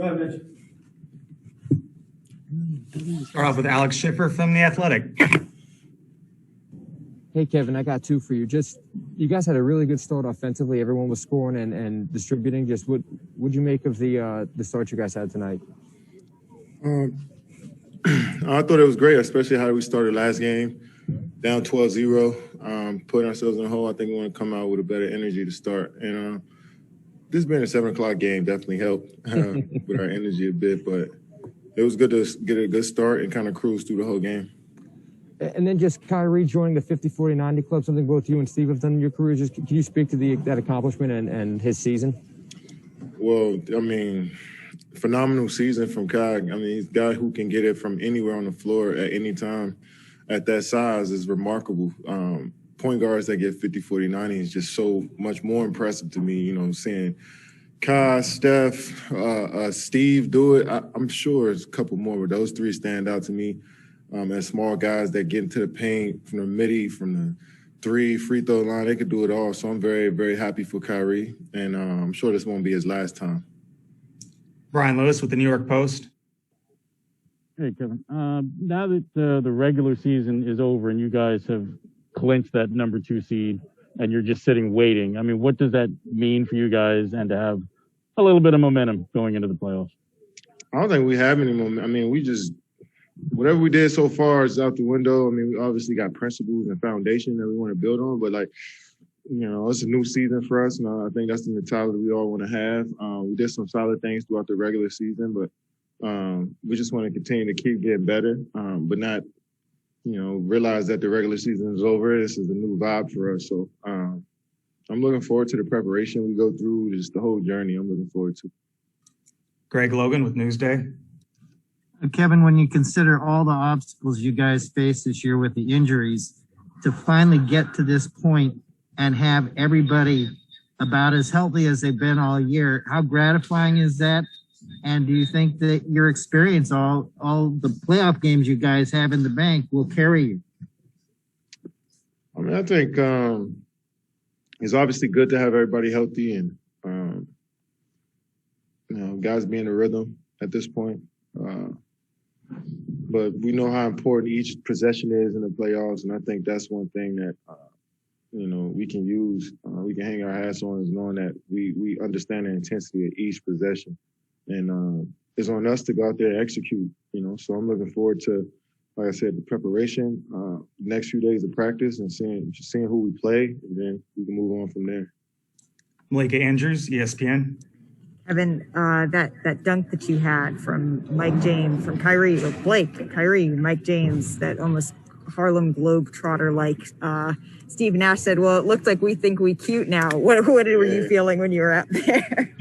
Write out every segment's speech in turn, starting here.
Go ahead, Mitch. Start off with Alex Schiffer from The Athletic. Hey, Kevin, I got two for you. You guys had a really good start offensively. Everyone was scoring and distributing. Just what'd you make of the start you guys had tonight? I thought it was great, especially how we started last game, down 12-0, putting ourselves in a hole. I think we want to come out with a better energy to start. And this being a 7 o'clock game definitely helped with our energy a bit, but it was good to get a good start and kind of cruise through the whole game. And then just Kyrie joining the 50-40-90 club, something both you and Steve have done in your careers. Just can you speak to that accomplishment and his season? Well, I mean, phenomenal season from Kai. I mean, he's a guy who can get it from anywhere on the floor at any time at that size is remarkable. Point guards that get 50-40-90 is just so much more impressive to me, you know, seeing Kai, Steph, Steve do it. I'm sure there's a couple more, but those three stand out to me. As small guys that get into the paint from the midi, from the three free throw line, they could do it all. So I'm very, very happy for Kyrie, and I'm sure this won't be his last time. Brian Lewis with the New York Post. Hey, Kevin. Now that the regular season is over and you guys have clinched that number 2 seed and you're just sitting waiting, I mean, what does that mean for you guys and to have a little bit of momentum going into the playoffs? I don't think we have any momentum. I mean, we just – whatever we did so far is out the window. I mean, we obviously got principles and foundation that we want to build on, but you know, it's a new season for us, and I think that's the mentality we all want to have. We did some solid things throughout the regular season, but we just want to continue to keep getting better, but not, you know, realize that the regular season is over. This is a new vibe for us. So I'm looking forward to the preparation we go through, just the whole journey I'm looking forward to. Greg Logan with Newsday. Kevin, when you consider all the obstacles you guys faced this year with the injuries, to finally get to this point and have everybody about as healthy as they've been all year, how gratifying is that? And do you think that your experience, all the playoff games you guys have in the bank, will carry you? I mean, I think it's obviously good to have everybody healthy and, you know, guys be in a rhythm at this point. But we know how important each possession is in the playoffs, and I think that's one thing that, you know, we can use. We can hang our hats on, is knowing that we understand the intensity of each possession. And it's on us to go out there and execute, you know. So I'm looking forward to, like I said, the preparation, next few days of practice and seeing who we play, and then we can move on from there. Malika Andrews, ESPN. Evan, that dunk that you had from Mike James, from Kyrie, or Kyrie, Mike James, that almost Harlem Globetrotter-like. Steve Nash said, well, it looked like we think we cute now. What were you feeling when you were out there?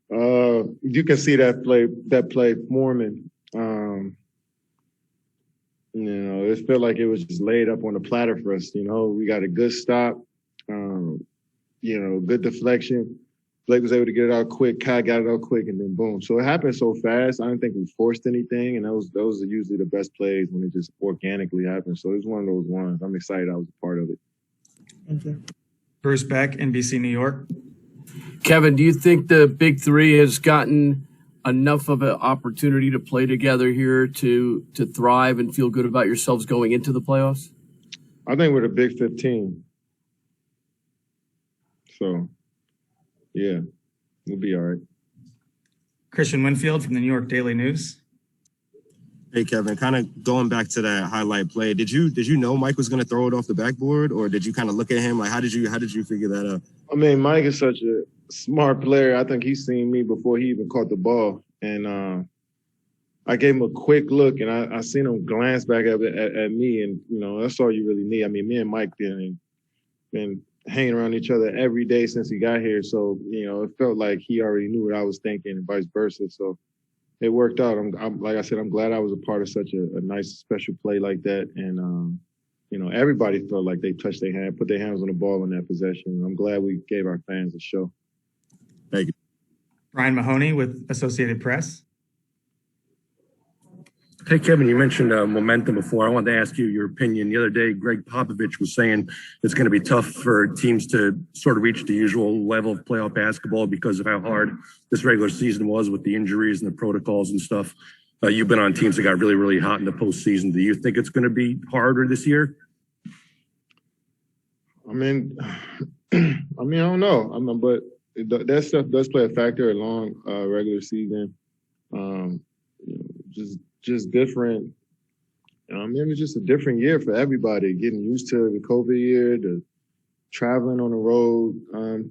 You can see that play forming. You know, it felt like it was just laid up on a platter for us. You know, we got a good stop, you know, good deflection. Blake was able to get it out quick. Kai got it out quick, and then boom. So it happened so fast. I don't think we forced anything, and those are usually the best plays when it just organically happens. So it's one of those ones. I'm excited I was a part of it. Thank you. Bruce Beck, NBC New York. Kevin, do you think the Big Three has gotten enough of an opportunity to play together here to thrive and feel good about yourselves going into the playoffs? I think we're the Big 15. So, yeah, we'll be all right. Christian Winfield from the New York Daily News. Hey, Kevin, kind of going back to that highlight play, did you know Mike was going to throw it off the backboard, or did you kind of look at him? Like, how did you figure that out? I mean, Mike is such a smart player. I think he's seen me before he even caught the ball. And I gave him a quick look, and I seen him glance back at me. And, you know, that's all you really need. I mean, me and Mike been hanging around each other every day since he got here. So, you know, it felt like he already knew what I was thinking and vice versa. So it worked out. I'm like I said, I'm glad I was a part of such a nice, special play like that. And, you know, everybody felt like they touched their hand, put their hands on the ball in that possession. I'm glad we gave our fans a show. Thank you. Ryan Mahoney with Associated Press. Hey, Kevin, you mentioned momentum before. I wanted to ask you your opinion. The other day, Greg Popovich was saying it's going to be tough for teams to sort of reach the usual level of playoff basketball because of how hard this regular season was with the injuries and the protocols and stuff. You've been on teams that got really, really hot in the postseason. Do you think it's going to be harder this year? I mean, I don't know. But that stuff does play a factor along regular season. Just different. It was just a different year for everybody. Getting used to the COVID year, the traveling on the road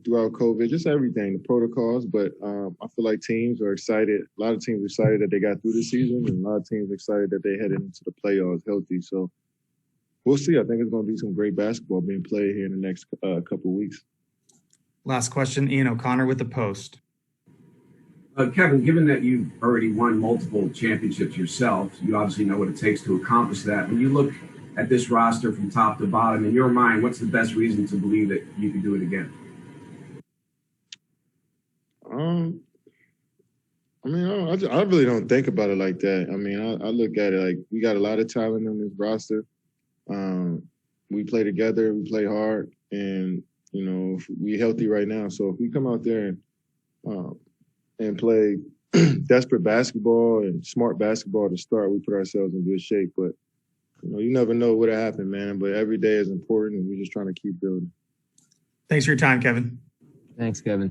throughout COVID, just everything, the protocols. But I feel like teams are excited. A lot of teams are excited that they got through the season, and a lot of teams are excited that they headed into the playoffs healthy. So we'll see. I think it's going to be some great basketball being played here in the next couple of weeks. Last question, Ian O'Connor with the Post. Kevin, given that you've already won multiple championships yourself, you obviously know what it takes to accomplish that. When you look at this roster from top to bottom, in your mind, what's the best reason to believe that you can do it again? I really don't think about it like that. I look at it like we got a lot of talent on this roster. We play together, we play hard, and we healthy right now. So if we come out there and play desperate basketball and smart basketball to start, we put ourselves in good shape. But you never know what'll happen, man. But every day is important, and we're just trying to keep building. Thanks for your time, Kevin. Thanks, Kevin.